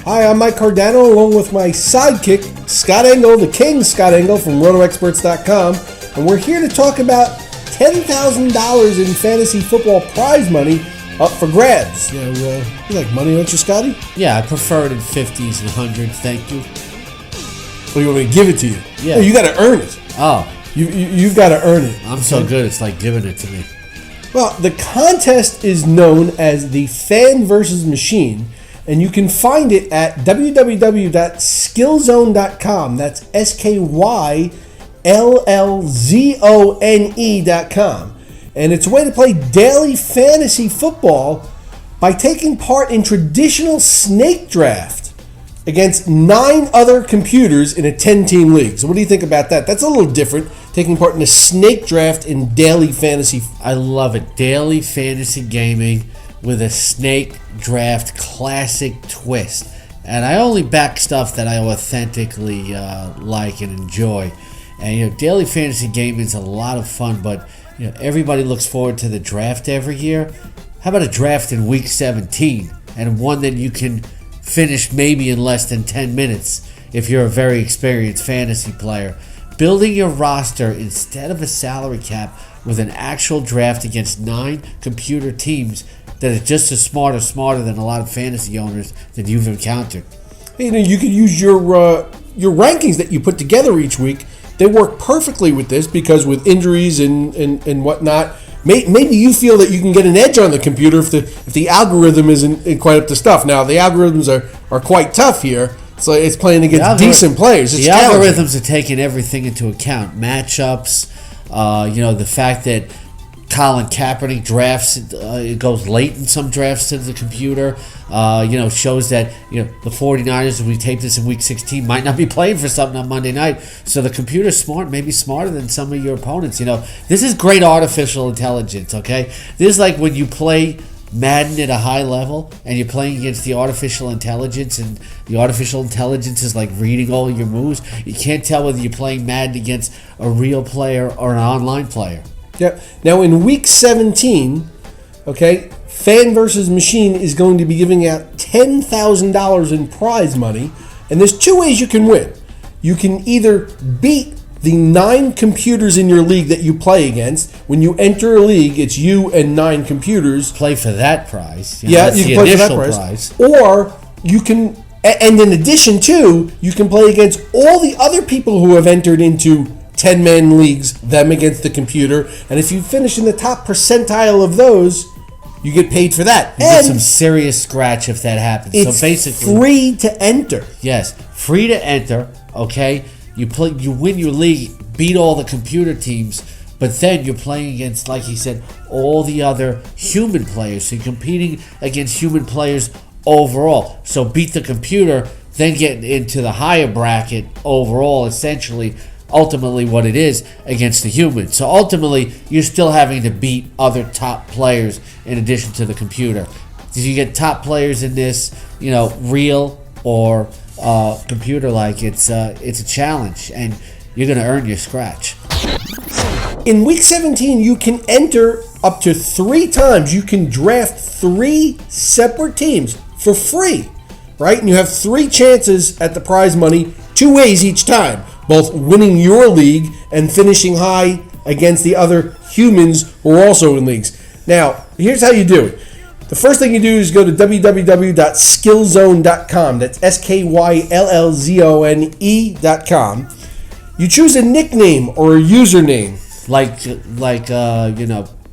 Hi, I'm Mike Cardano, along with my sidekick, Scott Engel, the King Scott Engel from RotoExperts.com, and we're here to talk about $10,000 in fantasy football prize money up for grabs. You like money, don't you, Scotty? Yeah, I prefer it in 50s and 100s, thank you. Well, you want me to give it to you? Yeah. No, you got to earn it. Oh. You've got to earn it. I'm so good, it's like giving it to me. Well, the contest is known as the Fan vs. Machine, and you can find it at www.SKYLLZONE.com. That's SKYLLZONE.com. And it's a way to play daily fantasy football by taking part in traditional snake draft against 9 other computers in a 10-team league. So what do you think about that? That's a little different, taking part in a snake draft in daily fantasy. I love it. Daily fantasy gaming with a snake draft classic twist. And I only back stuff that I authentically like and enjoy. And daily fantasy gaming is a lot of fun, but everybody looks forward to the draft every year. How about a draft in week 17 and one that you can finish maybe in less than 10 minutes if you're a very experienced fantasy player? Building your roster instead of a salary cap with an actual draft against 9 computer teams that are just as smart or smarter than a lot of fantasy owners that you've encountered. You can use your rankings that you put together each week. They work perfectly with this because with injuries and whatnot, maybe you feel that you can get an edge on the computer if the algorithm isn't quite up to stuff. Now, the algorithms are quite tough here. So it's playing against decent players. The algorithms are taking everything into account. Matchups, the fact that Colin Kaepernick drafts, it goes late in some drafts to the computer, shows that, the 49ers, when we tape this in week 16, might not be playing for something on Monday night. So the computer's smart, maybe smarter than some of your opponents. This is great artificial intelligence, okay? This is like when you play Madden at a high level and you're playing against the artificial intelligence, and the artificial intelligence is like reading all your moves. You can't tell whether you're playing Madden against a real player or an online player. Yep. Now in week 17, okay, Fan vs. Machine is going to be giving out $10,000 in prize money, and there's 2 ways you can win. You can either beat the 9 computers in your league that you play against. When you enter a league, it's you and 9 computers. Play for that prize. You can play for that prize. Or you can, and in addition to, you can play against all the other people who have entered into 10-man leagues, them against the computer. And if you finish in the top percentile of those, you get paid for that. You get some serious scratch if that happens. It's so basically free to enter. Yes, free to enter, okay? You win your league, beat all the computer teams, but then you're playing against, like he said, all the other human players. So you're competing against human players overall. So beat the computer, then get into the higher bracket overall, essentially, ultimately what it is against the humans. So ultimately, you're still having to beat other top players in addition to the computer. Did you get top players in this, real or computer-like? It's a challenge, and you're going to earn your scratch. In week 17, you can enter up to 3 times. You can draft 3 separate teams for free, right? And you have 3 chances at the prize money, 2 ways each time. Both winning your league and finishing high against the other humans who are also in leagues. Now, here's how you do it. The first thing you do is go to www.SKYLLZONE.com. That's SKYLLZONE.com. You choose a nickname or a username. Like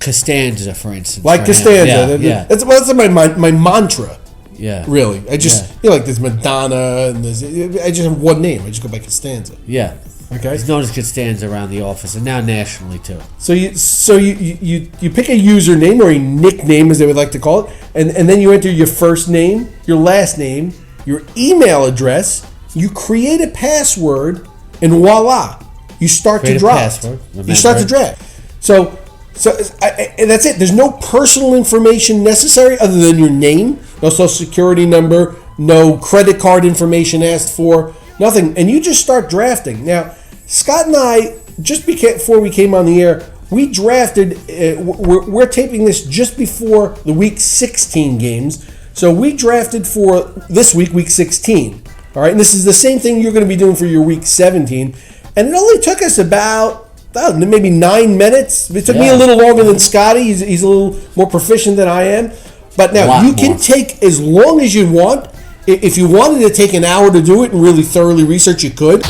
Costanza, for instance. Like Costanza. Yeah. That's my mantra. Yeah. Really. I just there's Madonna and I just have one name. I just go by Costanza. Yeah. Okay. He's known as Costanza around the office and now nationally too. So you pick a username or a nickname, as they would like to call it, and then you enter your first name, your last name, your email address, you create a password, and voila. You start to draft. You start to draft. So and that's it. There's no personal information necessary other than your name, no social security number, no credit card information asked for, nothing. And you just start drafting. Now, Scott and I, just before we came on the air, we drafted, we're taping this just before the Week 16 games. So we drafted for this week, week 16. All right, and this is the same thing you're going to be doing for your week 17. And it only took us about maybe 9 minutes. It took me a little longer than Scotty. He's a little more proficient than I am. But now you can take as long as you want. If you wanted to take an hour to do it and really thoroughly research, you could.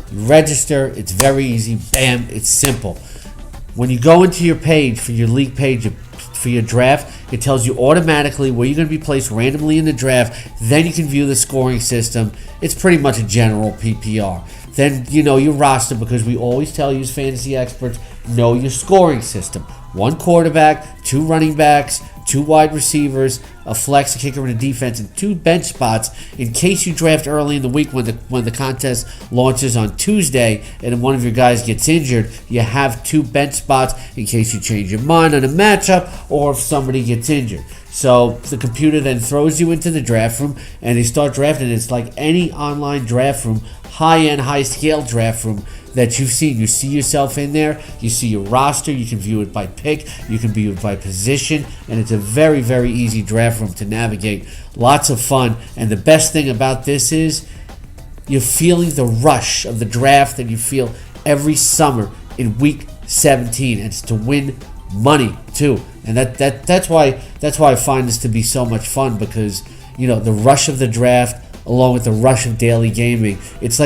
You register. It's very easy. Bam. It's simple. When you go into your page, for your league page, for your draft, it tells you automatically where you're going to be placed randomly in the draft. Then you can view the scoring system. It's pretty much a general PPR. Then you know your roster, because we always tell you as fantasy experts, know your scoring system. 1 quarterback, 2 running backs, 2 wide receivers, a flex, a kicker, and a defense, and 2 bench spots in case you draft early in the week when the contest launches on Tuesday and one of your guys gets injured. You have 2 bench spots in case you change your mind on a matchup or if somebody gets injured. So the computer then throws you into the draft room and they start drafting. It's like any online draft room, high-end, high-scale draft room that you've seen. You see yourself in there. You see your roster. You can view it by pick. You can view it by position. And it's a very, very easy draft room to navigate. Lots of fun. And the best thing about this is you're feeling the rush of the draft that you feel every summer in week 17. And it's to win money too. And that's why I find this to be so much fun, because the rush of the draft along with the rush of daily gaming, it's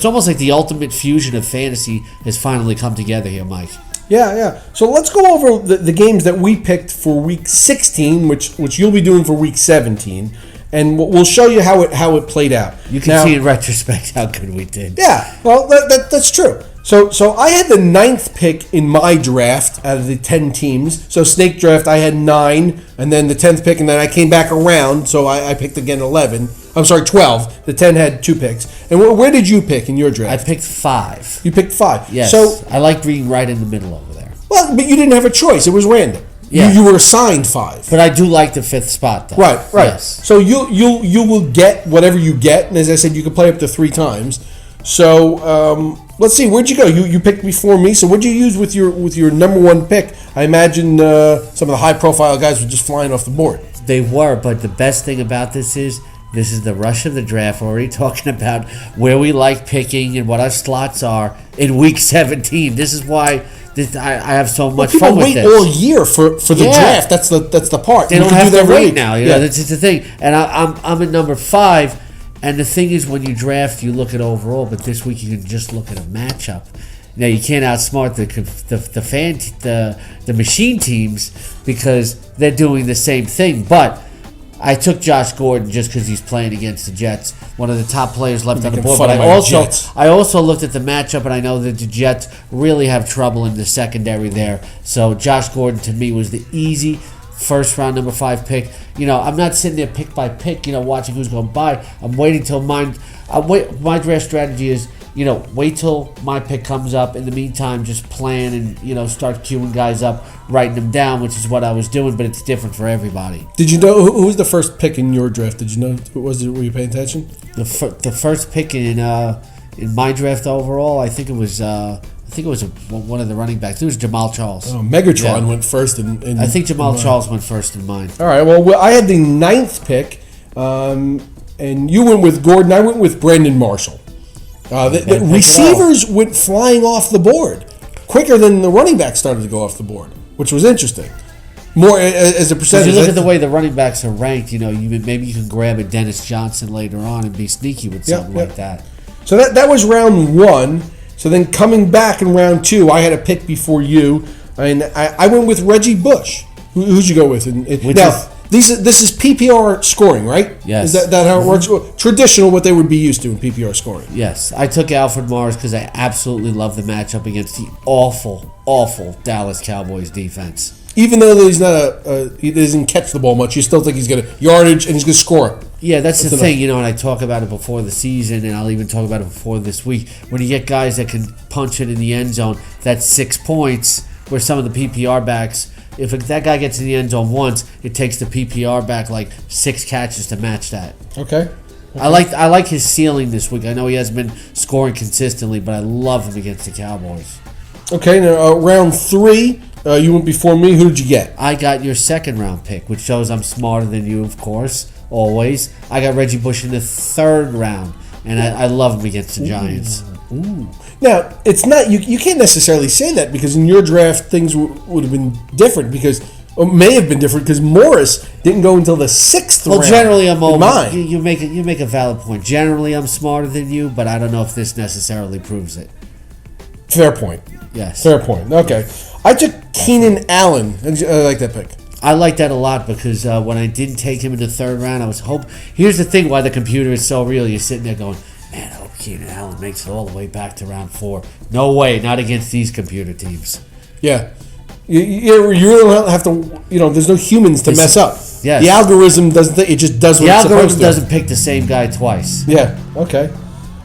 almost like the ultimate fusion of fantasy has finally come together here, Mike. Yeah. So let's go over the games that we picked for week 16, which you'll be doing for week 17, and we'll show you how it played out. You can see in retrospect how good we did. Yeah, well that's true. So I had the 9th pick in my draft out of the 10 teams. So snake draft, I had 9, and then the 10th pick, and then I came back around, so I picked again 11. I'm sorry, 12. The 10 had 2 picks. And where did you pick in your draft? I picked 5. You picked 5. Yes. So I like being right in the middle over there. Well, but you didn't have a choice. It was random. Yeah. You were assigned 5. But I do like the 5th spot, though. Right. Yes. So you will get whatever you get, and as I said, you can play up to 3 times. So let's see, where'd you go? You picked before me. So what'd you use with your number 1 pick? I imagine some of the high profile guys were just flying off the board. They were, but the best thing about this is the rush of the draft. We're already talking about where we like picking and what our slots are in week 17. This is why I have so much fun with this. People wait all year for the draft. That's the part. They don't have to wait now. Yeah. That's the thing. And I'm at number 5. And the thing is, when you draft, you look at overall, but this week you can just look at a matchup. Now you can't outsmart the machine teams because they're doing the same thing. But I took Josh Gordon just because he's playing against the Jets, one of the top players left on the board. But I also looked at the matchup, and I know that the Jets really have trouble in the secondary there. So Josh Gordon to me was the easy first round number 5 pick. I'm not sitting there pick by pick, watching who's going to buy. I'm waiting till mine. My draft strategy is, wait till my pick comes up. In the meantime, just plan and, start queuing guys up, writing them down, which is what I was doing, but it's different for everybody. Did you know who was the first pick in your draft? Did you know who was it? Were you paying attention? The first pick in my draft overall, I think it was one of the running backs. It was Jamal Charles. Oh, Megatron went first. I think Jamal Charles went first in mine. All right. Well, I had the 9th pick, and you went with Gordon. I went with Brandon Marshall. The receivers went flying off the board quicker than the running backs started to go off the board, which was interesting. More as a percentage. If you look at the way the running backs are ranked, maybe you can grab a Dennis Johnson later on and be sneaky with something like that. So that was round 1. So then coming back in round 2, I had a pick before you. I went with Reggie Bush. Who'd you go with? This is PPR scoring, right? Yes. Is that how it works? Traditional, what they would be used to in PPR scoring. Yes. I took Alfred Morris because I absolutely love the matchup against the awful, awful Dallas Cowboys defense. Even though he's he doesn't catch the ball much, you still think he's going to yardage and he's going to score. Yeah, that's the thing, and I talk about it before the season, and I'll even talk about it before this week. When you get guys that can punch it in the end zone, that's 6 points, where some of the PPR backs, if that guy gets in the end zone once, it takes the PPR back like 6 catches to match that. Okay. I like his ceiling this week. I know he hasn't been scoring consistently, but I love him against the Cowboys. Okay, now round 3, You went before me. Who did you get? I got your second round pick, which shows I'm smarter than you, of course, always. I got Reggie Bush in the third round, and I love him against the Giants. Ooh. Now, it's not you can't necessarily say that because in your draft things would have been different or may have been different because Morris didn't go until the sixth round. Well, generally I'm over. Mine. You make a valid point. Generally I'm smarter than you, but I don't know if this necessarily proves it. Fair point. Yes. Fair point. Okay. I took Keenan Allen. I like that pick. I like that a lot because when I didn't take him in the third round, I was hoping. Here's the thing: why the computer is so real. You're sitting there going, "Man, I hope Keenan Allen makes it all the way back to round 4." No way, not against these computer teams. Yeah, you really don't have to. There's no humans to mess up. Yes. The algorithm doesn't. It just does what it's supposed to. The algorithm doesn't pick the same guy twice. Yeah. Okay.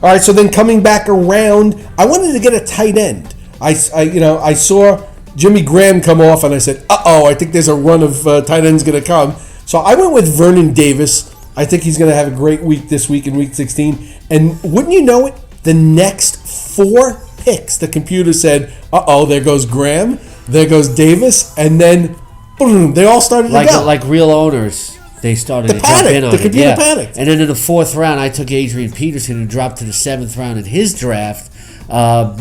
All right. So then coming back around, I wanted to get a tight end. I saw Jimmy Graham come off, and I said, I think there's a run of tight ends going to come. So I went with Vernon Davis. I think he's going to have a great week this week in Week 16. And wouldn't you know it, the next 4 picks, the computer said, there goes Graham, there goes Davis, and then, boom, they all started to go. Like real owners. They started to jump in on the computer panicked. And then in the 4th round, I took Adrian Peterson, who dropped to the 7th round in his draft.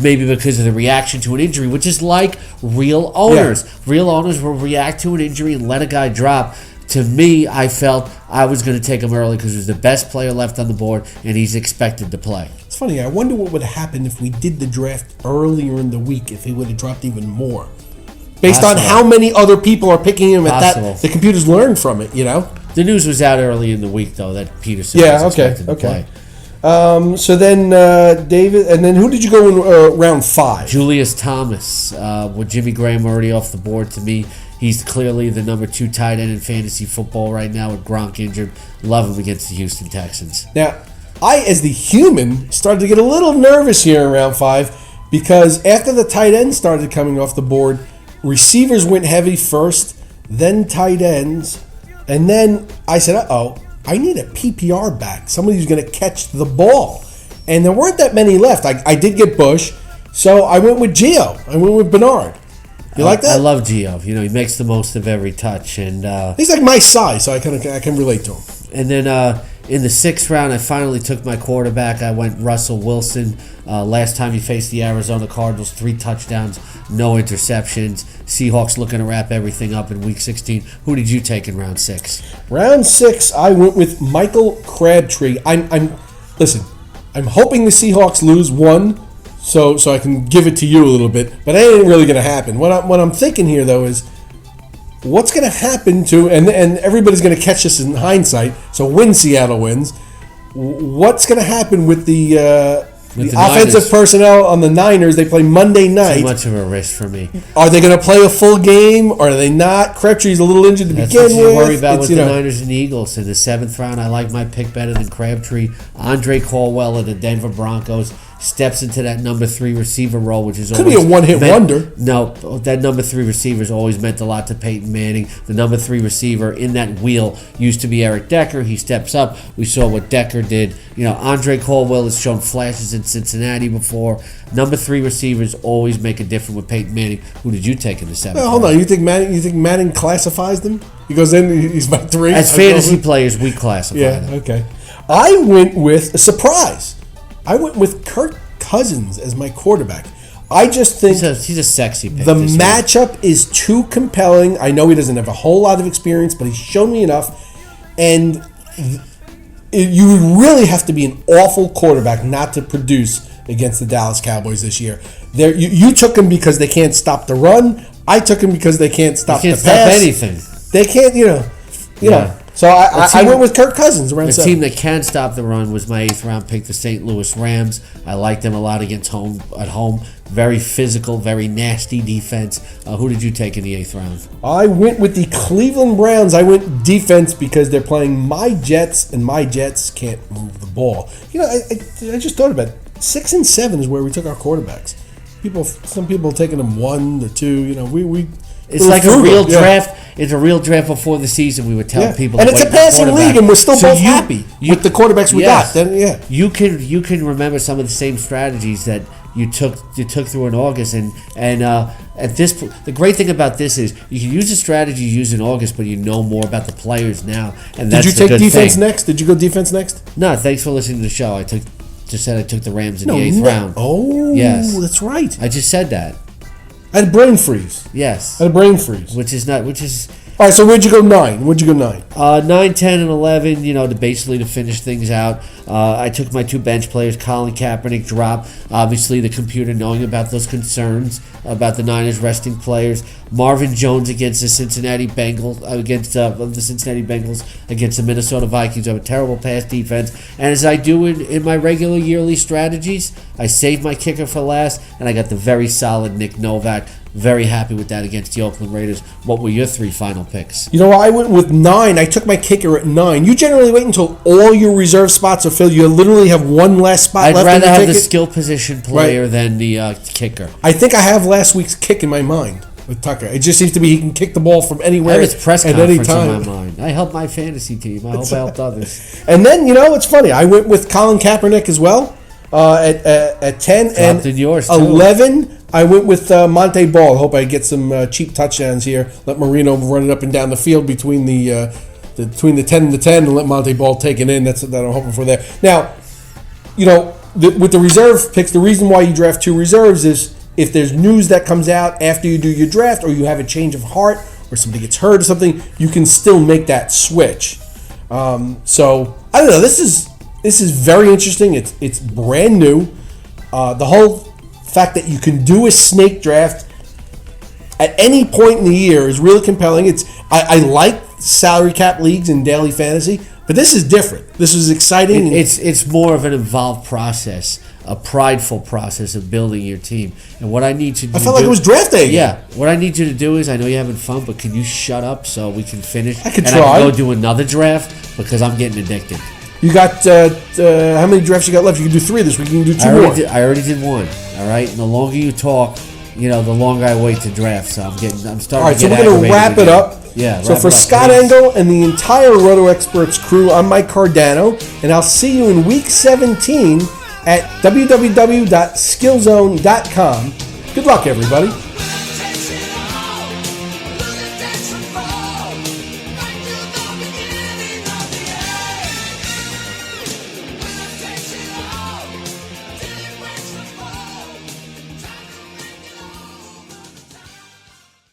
Maybe because of the reaction to an injury, which is like real owners. Yeah. Real owners will react to an injury and let a guy drop. To me, I felt I was going to take him early because he was the best player left on the board, and he's expected to play. It's funny. I wonder what would happen if we did the draft earlier in the week, if he would have dropped even more. Based on how many other people are picking him at that. The computers learned from it, The news was out early in the week, though, that Peterson was expected to play. So then David, and then who did you go in round 5? Julius Thomas. With Jimmy Graham already off the board, to me, he's clearly the number 2 tight end in fantasy football right now with Gronk injured. Love him against the Houston Texans. Now, I, as the human, started to get a little nervous here in round 5 because after the tight ends started coming off the board, receivers went heavy first, then tight ends, and then I said, I need a PPR back, somebody who's going to catch the ball. And there weren't that many left. I did get Bush, so I went with Gio. I went with Bernard. You like that? I love Gio. He makes the most of every touch. And he's like my size, so I can relate to him. And then in the 6th round, I finally took my quarterback. I went Russell Wilson. Last time he faced the Arizona Cardinals, 3 touchdowns, no interceptions. Seahawks looking to wrap everything up in Week 16. Who did you take in round 6? Round 6, I went with Michael Crabtree. I'm hoping the Seahawks lose 1, so I can give it to you a little bit. But that ain't really going to happen. What I'm thinking here though is, what's going to happen to, and everybody's going to catch this in hindsight, so when Seattle wins, what's going to happen with the offensive personnel on the Niners? They play Monday night. Too much of a risk for me. Are they going to play a full game, or are they not? Crabtree's a little injured to begin with. That's what you worry about with the Niners and the Eagles. In the 7th round, I like my pick better than Crabtree. Andre Caldwell of the Denver Broncos steps into that number 3 receiver role, which is could be a one-hit wonder. No, that number 3 receiver has always meant a lot to Peyton Manning. The number 3 receiver in that wheel used to be Eric Decker. He steps up. We saw what Decker did. Andre Caldwell has shown flashes in Cincinnati before. Number 3 receivers always make a difference with Peyton Manning. Who did you take in the 7th? Hold on. You think Manning classifies them? He goes in. He's by 3. As fantasy players, we classify them. Okay. I went with a surprise. I went with Kirk Cousins as my quarterback. I just think he's a sexy pick. The matchup is too compelling. I know he doesn't have a whole lot of experience, but he's shown me enough. And you would really have to be an awful quarterback not to produce against the Dallas Cowboys this year. You took him because they can't stop the run. I took him because they can't stop the pass. They can't stop anything. They can't, you know. So I went with Kirk Cousins around 7. The team that can stop the run was my 8th round pick, the St. Louis Rams. I like them a lot at home. Very physical, very nasty defense. Who did you take in the 8th round? I went with the Cleveland Browns. I went defense because they're playing my Jets, and my Jets can't move the ball. I just thought about it. 6 and 7 is where we took our quarterbacks. Some people are taking them 1 to 2. It's like a real draft. It's a real draft before the season. We would tell people, and it's a passing league, and we're still both happy with the quarterbs we got. Then, you can remember some of the same strategies that you took through in August, and at this, the great thing about this is you can use the strategy you use in August, but you know more about the players now, and that's Did you the take good defense thing. next? Did you go defense next? No, thanks for listening to the show. I just said I took the Rams in the 8th round. Oh, Yes. that's right. I just said that. I had a brain freeze. Yes. I had a brain freeze. Which is All right, so where'd you go 9? 9, 10, and 11, to finish things out. I took my 2 bench players. Colin Kaepernick drop. Obviously, the computer knowing about those concerns about the Niners resting players. Marvin Jones against the Cincinnati Bengals, against the Minnesota Vikings, who have a terrible pass defense. And as I do in my regular yearly strategies, I saved my kicker for last, and I got the very solid Nick Novak. Very happy with that against the Oakland Raiders. What were your 3 final picks? You know what? I went with 9. I took my kicker at 9. You generally wait until all your reserve spots are filled. You literally have one last spot I'd left. rather in your have ticket. the skill position player than the kicker. I think I have last week's kick in my mind with Tucker. It just seems to be he can kick the ball from I anywhere have his press at any conference in time. my mind. I helped my fantasy team. I hope I helped others. And then, it's funny. I went with Colin Kaepernick as well at 10. Dropped and in yours, too. 11, I went with Monte Ball. I hope I get some cheap touchdowns here. Let Marino run it up and down the field between the 10 and the 10 and let Monte Ball take it in. That's what I'm hoping for there. Now, with the reserve picks, the reason why you draft 2 reserves is if there's news that comes out after you do your draft, or you have a change of heart, or somebody gets hurt or something, you can still make that switch. So I don't know. This is very interesting. It's brand new. The whole fact that you can do a snake draft at any point in the year is really compelling. I like salary cap leagues and daily fantasy, but this is different. This is exciting. It's more of an involved process, a prideful process of building your team. And what I need to do, I felt like it was draft day. Yeah, what I need you to do is, I know you're having fun, but can you shut up so we can finish? I could and try. I can go do another draft because I'm getting addicted. You got how many drafts you got left? You can do 3 this week. You can do 2 more. I already did 1. All right, and the longer you talk, the longer I wait to draft. So I'm starting. All right, to so get we're going to wrap it again. up. Yeah. So wrap for it up, Scott please. Engel and the entire Roto Experts crew, I'm Mike Cardano, and I'll see you in Week 17 at www.skillzone.com. Good luck, everybody.